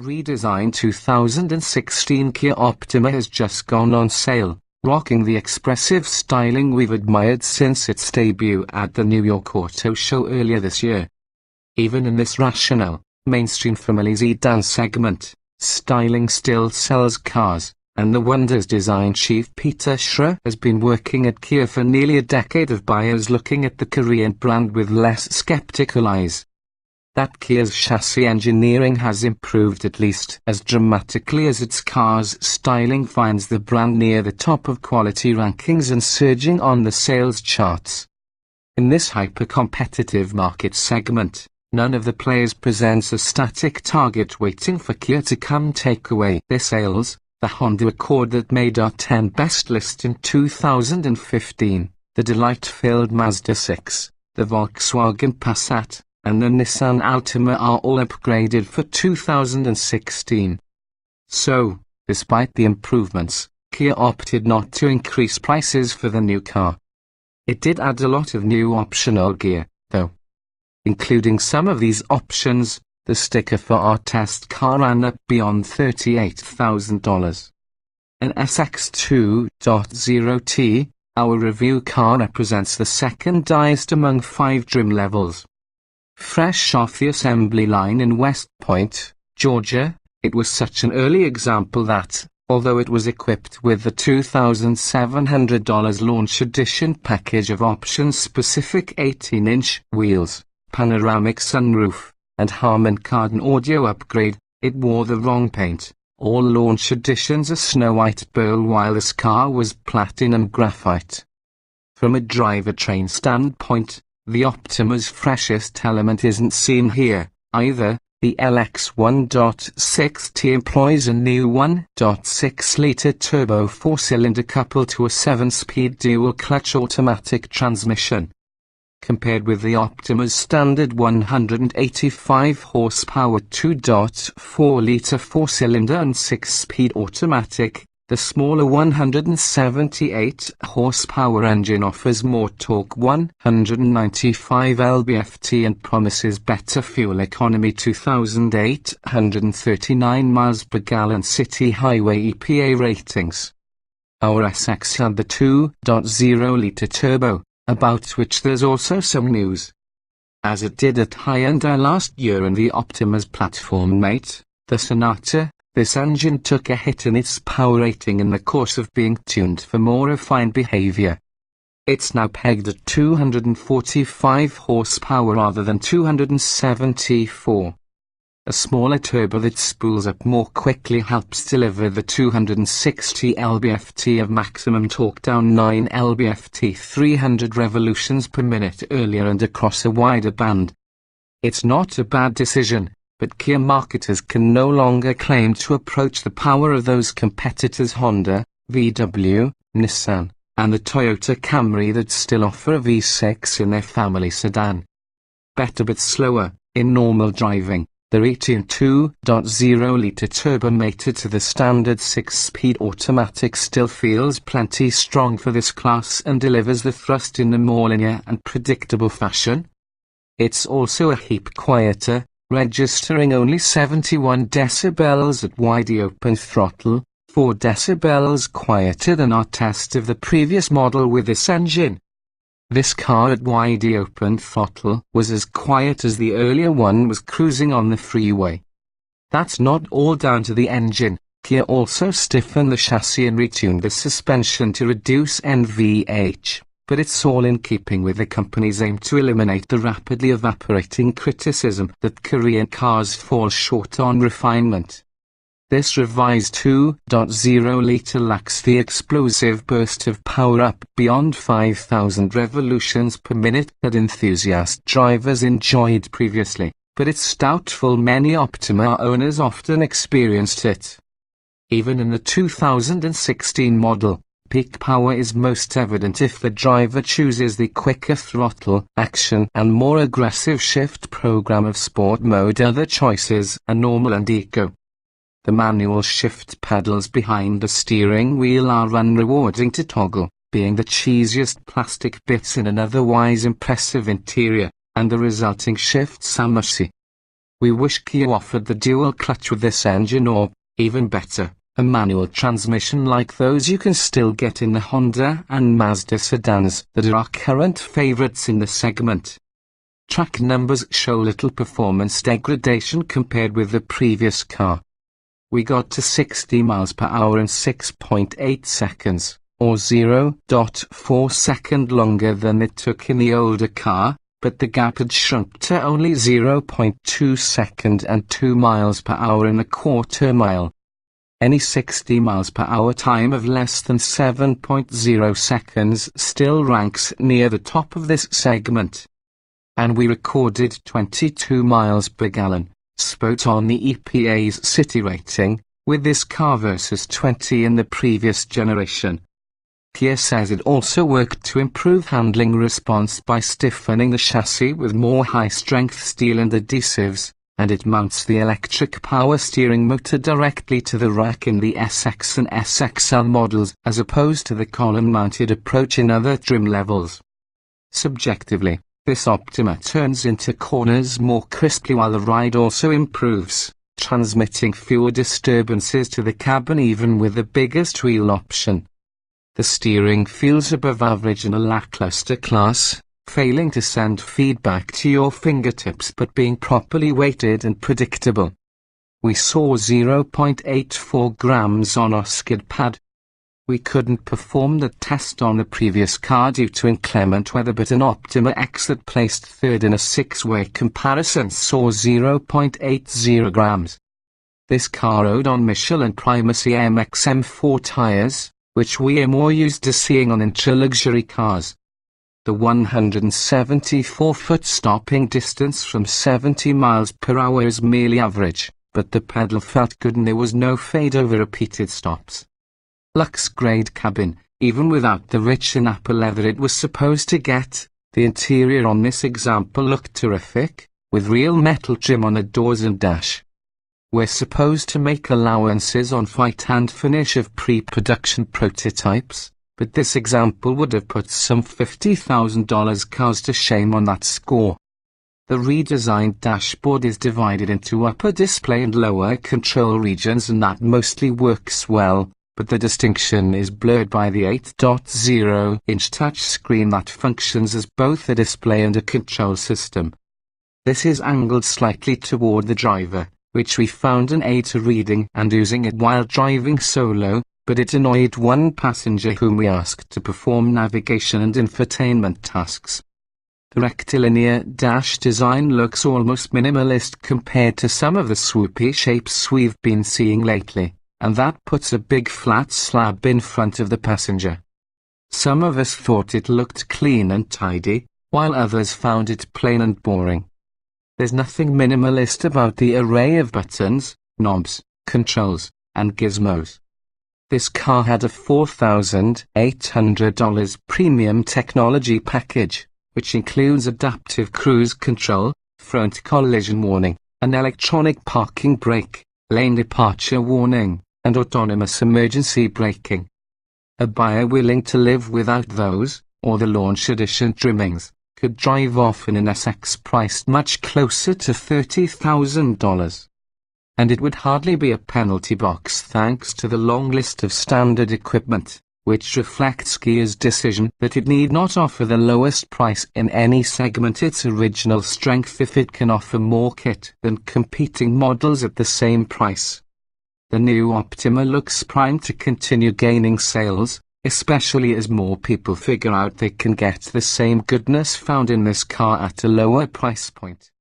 redesigned 2016 Kia Optima has just gone on sale, rocking the expressive styling we've admired since its debut at the New York Auto Show earlier this year. Even in this rational, mainstream family sedan segment, styling still sells cars, and the Wonders design chief Peter Schreier has been working at Kia for nearly a decade of buyers looking at the Korean brand with less skeptical eyes. That Kia's chassis engineering has improved at least as dramatically as its cars' styling finds the brand near the top of quality rankings and surging on the sales charts. In this hyper-competitive market segment, none of the players presents a static target waiting for Kia to come take away their sales. The Honda Accord that made our 10 best list in 2015, the delight-filled Mazda 6, the Volkswagen Passat, and the Nissan Altima are all upgraded for 2016. So, despite the improvements, Kia opted not to increase prices for the new car. It did add a lot of new optional gear, though. Including some of these options, the sticker for our test car ran up beyond $38,000. An SX 2.0T, our review car represents the second highest among 5 trim levels. Fresh off the assembly line in West Point, Georgia, it was such an early example that, although it was equipped with the $2,700 launch edition package of options-specific 18-inch wheels, panoramic sunroof, and Harman Kardon audio upgrade, it wore the wrong paint. All launch editions are snow white pearl while this car was platinum graphite. From a drivetrain standpoint, the Optima's freshest element isn't seen here, either. The LX 1.6T employs a new 1.6-litre turbo 4-cylinder coupled to a 7-speed dual-clutch automatic transmission. Compared with the Optima's standard 185 horsepower 2.4-litre 4-cylinder and 6-speed automatic, the smaller 178 horsepower engine offers more torque, 195 lb-ft, and promises better fuel economy, 2,839 miles per gallon city highway EPA ratings. Our SX had the 2.0-litre turbo, about which there's also some news. As it did at Hyundai last year and the Optima's platform mate, the Sonata, this engine took a hit in its power rating in the course of being tuned for more refined behavior. It's now pegged at 245 horsepower rather than 274. A smaller turbo that spools up more quickly helps deliver the 260 lb-ft of maximum torque down 9 lb-ft 300 revolutions per minute earlier and across a wider band. It's not a bad decision, but Kia marketers can no longer claim to approach the power of those competitors Honda, VW, Nissan, and the Toyota Camry that still offer a V6 in their family sedan. Better but slower, in normal driving. The Optima 2.0-litre turbo mated to the standard 6-speed automatic still feels plenty strong for this class and delivers the thrust in a more linear and predictable fashion. It's also a heap quieter, registering only 71 decibels at wide open throttle, 4 decibels quieter than our test of the previous model with this engine. This car at wide open throttle was as quiet as the earlier one was cruising on the freeway. That's not all down to the engine. Kia also stiffened the chassis and retuned the suspension to reduce NVH, but it's all in keeping with the company's aim to eliminate the rapidly evaporating criticism that Korean cars fall short on refinement. This revised 2.0-litre lacks the explosive burst of power up beyond 5,000 revolutions per minute that enthusiast drivers enjoyed previously, but it's doubtful many Optima owners often experienced it. Even in the 2016 model, peak power is most evident if the driver chooses the quicker throttle action and more aggressive shift program of Sport mode. Other choices are normal and eco. The manual shift pedals behind the steering wheel are unrewarding to toggle, being the cheesiest plastic bits in an otherwise impressive interior, and the resulting shifts are mushy. We wish Kia offered the dual clutch with this engine or, even better, a manual transmission like those you can still get in the Honda and Mazda sedans that are our current favorites in the segment. Track numbers show little performance degradation compared with the previous car. We got to 60 miles per hour in 6.8 seconds, or 0.4 seconds longer than it took in the older car, but the gap had shrunk to only 0.2 seconds and 2 miles per hour in a quarter mile. Any 60 miles per hour time of less than 7.0 seconds still ranks near the top of this segment. And we recorded 22 miles per gallon, spot on the EPA's city rating, with this car versus 20 in the previous generation. Kia says it also worked to improve handling response by stiffening the chassis with more high-strength steel and adhesives, and it mounts the electric power steering motor directly to the rack in the SX and SXL models as opposed to the column-mounted approach in other trim levels. Subjectively, this Optima turns into corners more crisply while the ride also improves, transmitting fewer disturbances to the cabin even with the biggest wheel option. The steering feels above average in a lackluster class, failing to send feedback to your fingertips but being properly weighted and predictable. We saw 0.84 grams on our skid pad. We couldn't perform the test on the previous car due to inclement weather, but an Optima X that placed third in a six-way comparison saw 0.80 grams. This car rode on Michelin Primacy MX-M4 tires, which we are more used to seeing on intra-luxury cars. The 174-foot stopping distance from 70 miles per hour is merely average, but the pedal felt good and there was no fade over repeated stops. Luxe-grade cabin, even without the rich Nappa leather it was supposed to get. The interior on this example looked terrific, with real metal trim on the doors and dash. We're supposed to make allowances on fit and finish of pre-production prototypes, but this example would have put some $50,000 cars to shame on that score. The redesigned dashboard is divided into upper display and lower control regions, and that mostly works well, but the distinction is blurred by the 8.0-inch touchscreen that functions as both a display and a control system. This is angled slightly toward the driver, which we found an aid to reading and using it while driving solo, but it annoyed one passenger whom we asked to perform navigation and infotainment tasks. The rectilinear dash design looks almost minimalist compared to some of the swoopy shapes we've been seeing lately, and that puts a big flat slab in front of the passenger. Some of us thought it looked clean and tidy, while others found it plain and boring. There's nothing minimalist about the array of buttons, knobs, controls, and gizmos. This car had a $4,800 premium technology package, which includes adaptive cruise control, front collision warning, an electronic parking brake, lane departure warning, and autonomous emergency braking. A buyer willing to live without those, or the launch edition trimmings, could drive off in an SX priced much closer to $30,000. And it would hardly be a penalty box thanks to the long list of standard equipment, which reflects Kia's decision that it need not offer the lowest price in any segment its original strength if it can offer more kit than competing models at the same price. The new Optima looks primed to continue gaining sales, especially as more people figure out they can get the same goodness found in this car at a lower price point.